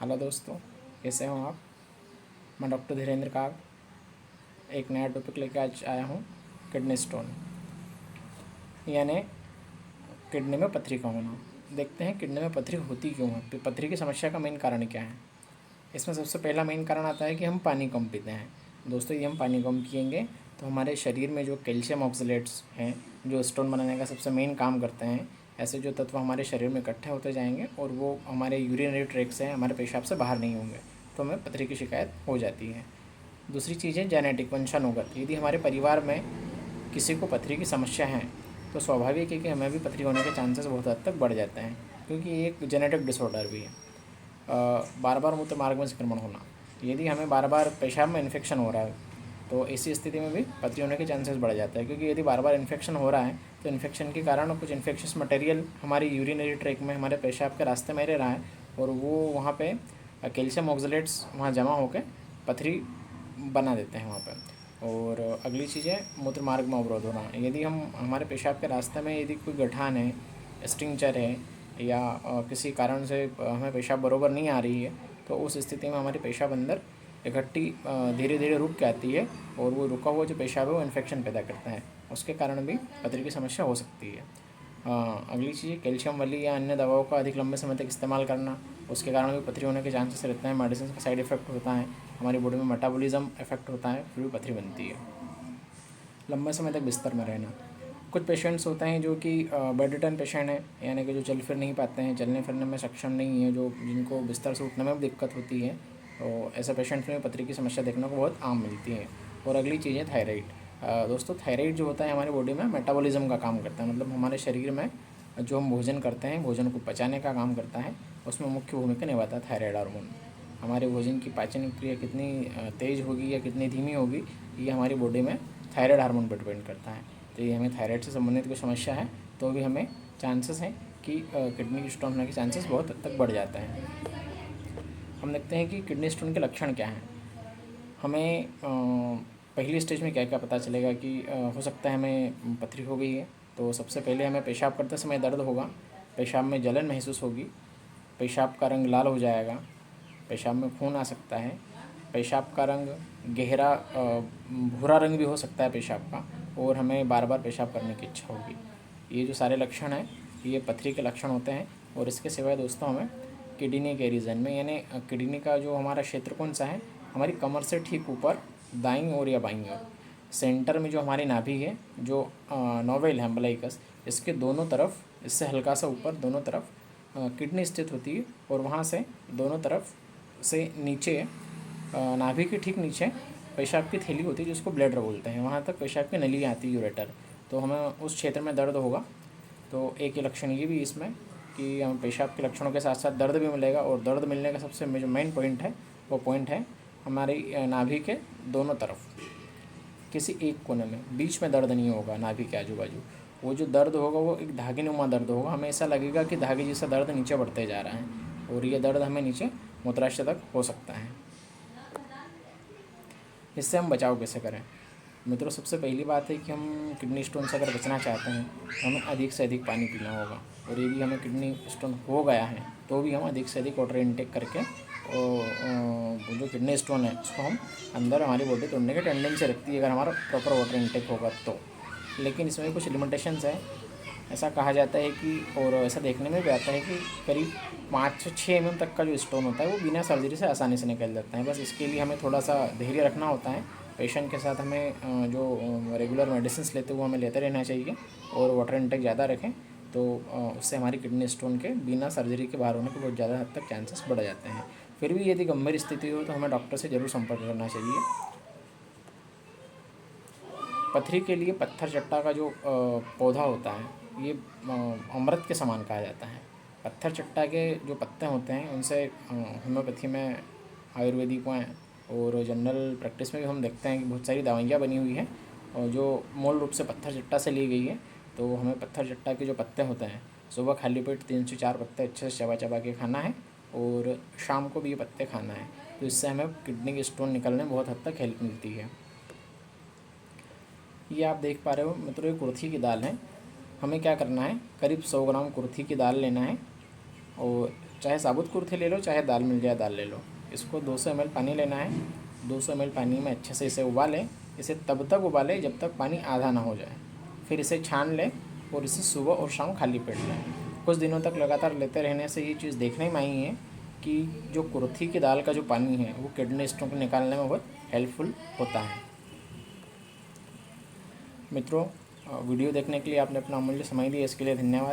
Hello दोस्तों, कैसे हो आप। मैं डॉक्टर धीरेन्द्र काग एक नया टॉपिक लेकर आज आया हूँ। किडनी स्टोन यानी किडनी में पथरी का होना। देखते हैं किडनी में पथरी होती क्यों है, पथरी की समस्या का मेन कारण क्या है। इसमें सबसे पहला मेन कारण आता है कि हम पानी कम पीते हैं। दोस्तों, ये हम पानी कम पिएंगे तो हमारे शरीर में जो कैल्शियम ऑक्सलेट्स हैं, जो स्टोन बनाने का सबसे मेन काम करते हैं, ऐसे जो तत्व हमारे शरीर में इकट्ठे होते जाएंगे और वो हमारे यूरिनरी ट्रैक्ट से, हमारे पेशाब से बाहर नहीं होंगे, तो हमें पथरी की शिकायत हो जाती है। दूसरी चीज़ है जेनेटिक, वंशानुगत। यदि हमारे परिवार में किसी को पथरी की समस्या है तो स्वाभाविक है कि हमें भी पथरी होने के चांसेस बहुत हद तक बढ़ जाते हैं, क्योंकि ये एक जेनेटिक डिसऑर्डर भी है। बार बार मूत्र मार्ग में संक्रमण होना, यदि हमें बार बार पेशाब में इन्फेक्शन हो रहा है तो ऐसी स्थिति में भी पथरी होने के चांसेस बढ़ जाते हैं, क्योंकि यदि बार बार इन्फेक्शन हो रहा है तो इन्फेक्शन के कारण कुछ इन्फेक्शस मटेरियल हमारी यूरिनरी ट्रैक में, हमारे पेशाब के रास्ते में रह रहा है और वो वहाँ पे कैल्शियम ऑक्सलेट्स वहाँ जमा होकर पथरी बना देते हैं वहाँ पर। और अगली चीज़ है मूत्र मार्ग में अवरोध होना। यदि हम हमारे पेशाब के रास्ते में यदि कोई गठान है, स्टिंचर है, या किसी कारण से हमें पेशाब बरोबर नहीं आ रही है, तो उस स्थिति में हमारी पेशाब अंदर इकट्ठी धीरे धीरे रुक के आती है और वो रुका हुआ जो पेशाब है वो इन्फेक्शन पैदा करता है। उसके कारण भी पथरी की समस्या हो सकती है। अगली चीज़ कैल्शियम वाली या अन्य दवाओं का अधिक लंबे समय तक इस्तेमाल करना, उसके कारण भी पथरी होने के चांसेस रहते हैं। मेडिसिन का साइड इफ़ेक्ट होता है, हमारी बॉडी में मेटाबॉलिज्म इफेक्ट होता है, फिर भी पथरी बनती है। लंबे समय तक बिस्तर में रहना, कुछ पेशेंट्स होते हैं जो कि बेड रिटर्न पेशेंट हैं, यानी कि जो चल फिर नहीं पाते हैं, चलने फिरने में सक्षम नहीं है, जो जिनको बिस्तर से उठने में भी दिक्कत होती है, तो ऐसे पेशेंट्स में पथरी की समस्या देखने को बहुत आम मिलती है। और अगली चीज़ है थायराइड। दोस्तों, थायराइड जो होता है हमारी बॉडी में मेटाबॉलिज्म का काम करता है, मतलब हमारे शरीर में जो हम भोजन करते हैं, भोजन को पचाने का काम करता है, उसमें मुख्य भूमिका निभाता है थायराइड हार्मोन। हमारे भोजन की पाचन क्रिया कितनी तेज़ होगी या कितनी धीमी होगी, ये हमारी बॉडी में थायराइड हार्मोन पर डिपेंड करता है। तो ये हमें थायराइड से संबंधित कोई समस्या है तो भी हमें चांसेस हैं कि किडनी स्टोन होने के चांसेस बहुत हद तक बढ़ जाते हैं। हम देखते हैं कि किडनी स्टोन के लक्षण क्या हैं। हमें पहली स्टेज में क्या क्या पता चलेगा कि हो सकता है हमें पथरी हो गई है। तो सबसे पहले हमें पेशाब करते समय दर्द होगा, पेशाब में जलन महसूस होगी, पेशाब का रंग लाल हो जाएगा, पेशाब में खून आ सकता है, पेशाब का रंग गहरा भूरा रंग भी हो सकता है पेशाब का, और हमें बार बार पेशाब करने की इच्छा होगी। ये जो सारे लक्षण हैं ये पथरी के लक्षण होते हैं। और इसके सिवाय दोस्तों हमें किडनी के रीजन में, यानी किडनी का जो हमारा क्षेत्र कौन सा है, हमारी कमर से ठीक ऊपर दाईं ओर या बाईं ओर सेंटर में जो हमारी नाभि है, जो नोवेल है अम्बलाइकस, इसके दोनों तरफ, इससे हल्का सा ऊपर दोनों तरफ किडनी स्थित होती है। और वहाँ से दोनों तरफ से नीचे नाभि के ठीक नीचे पेशाब की थैली होती है जिसको ब्लैडर बोलते हैं, वहाँ तक पेशाब की नली आती है, यूरेटर। तो हमें उस क्षेत्र में दर्द होगा। तो एक ही लक्षण ये भी इसमें कि हमें पेशाब के लक्षणों के साथ साथ दर्द भी मिलेगा, और दर्द मिलने का सबसे जो मेन पॉइंट है वो पॉइंट है हमारी नाभि के दोनों तरफ, किसी एक कोने में, बीच में दर्द नहीं होगा नाभि के आजू बाजू। वो जो दर्द होगा वो एक धागे नुमा दर्द होगा, हमें ऐसा लगेगा कि धागे जैसा दर्द नीचे बढ़ते जा रहा है, और ये दर्द हमें नीचे मूत्राशय तक हो सकता है। इससे हम बचाव कैसे करें। मित्रों, सबसे पहली बात है कि हम किडनी स्टोन से अगर बचना चाहते हैं तो हमें अधिक से अधिक पानी पीना होगा। और यदि हमें किडनी स्टोन हो गया है तो भी हम अधिक से अधिक वाटर इनटेक करके वो जो किडनी स्टोन है उसको हम अंदर हमारी बॉडी तोड़ने की टेंडेंसी रखती है अगर हमारा प्रॉपर वाटर इनटेक होगा तो। लेकिन इसमें कुछ लिमिटेशंस है। ऐसा कहा जाता है कि, और ऐसा देखने में भी आता है कि करीब 5 से 6 mm तक का जो स्टोन होता है वो बिना सर्जरी से आसानी से निकल जाता है। बस इसके लिए हमें थोड़ा सा धैर्य रखना होता है। पेशेंट के साथ हमें जो रेगुलर मेडिसिन लेते हैं वो हमें लेते रहना चाहिए, और वाटर इनटेक ज़्यादा रखें, तो उससे हमारी किडनी स्टोन के बिना सर्जरी के बाहर होने के बहुत ज़्यादा हद तक चांसेस बढ़ जाते हैं। फिर भी यदि गंभीर स्थिति हो तो हमें डॉक्टर से ज़रूर संपर्क करना चाहिए। पथरी के लिए पत्थर चट्टा का जो पौधा होता है ये अमृत के समान कहा जाता है। पत्थर चट्टा के जो पत्ते होते हैं उनसे होम्योपैथी में, आयुर्वेदिक में और जनरल प्रैक्टिस में भी हम देखते हैं कि बहुत सारी दवाइयाँ बनी हुई हैं, और जो मूल रूप से पत्थर चट्टा से ली गई है। तो हमें पत्थर चट्टा के जो पत्ते होते हैं सुबह खाली पेट 3 से 4 पत्ते अच्छे से चबा चबा के खाना है, और शाम को भी ये पत्ते खाना है। तो इससे हमें किडनी के स्टोन निकलने में बहुत हद तक हेल्प मिलती है। ये आप देख पा रहे हो मित्रों, ये कुर्थी की दाल है। हमें क्या करना है, करीब 100 ग्राम कुर्थी की दाल लेना है, और चाहे साबुत कुर्थी ले लो, चाहे दाल मिल जाए दाल ले लो। इसको 200 ml पानी लेना है। 200 ml पानी में अच्छे से इसे उबालें। इसे तब तक उबालें जब तक पानी आधा ना हो जाए। फिर इसे छान लें और इसे सुबह और शाम खाली पेट लें। कुछ दिनों तक लगातार लेते रहने से ये चीज़ देखने में आई है कि जो कुर्थी की दाल का जो पानी है वो किडनी स्टोन को निकालने में बहुत हेल्पफुल होता है। मित्रों, वीडियो देखने के लिए आपने अपना अमूल्य समय दिया, इसके लिए धन्यवाद।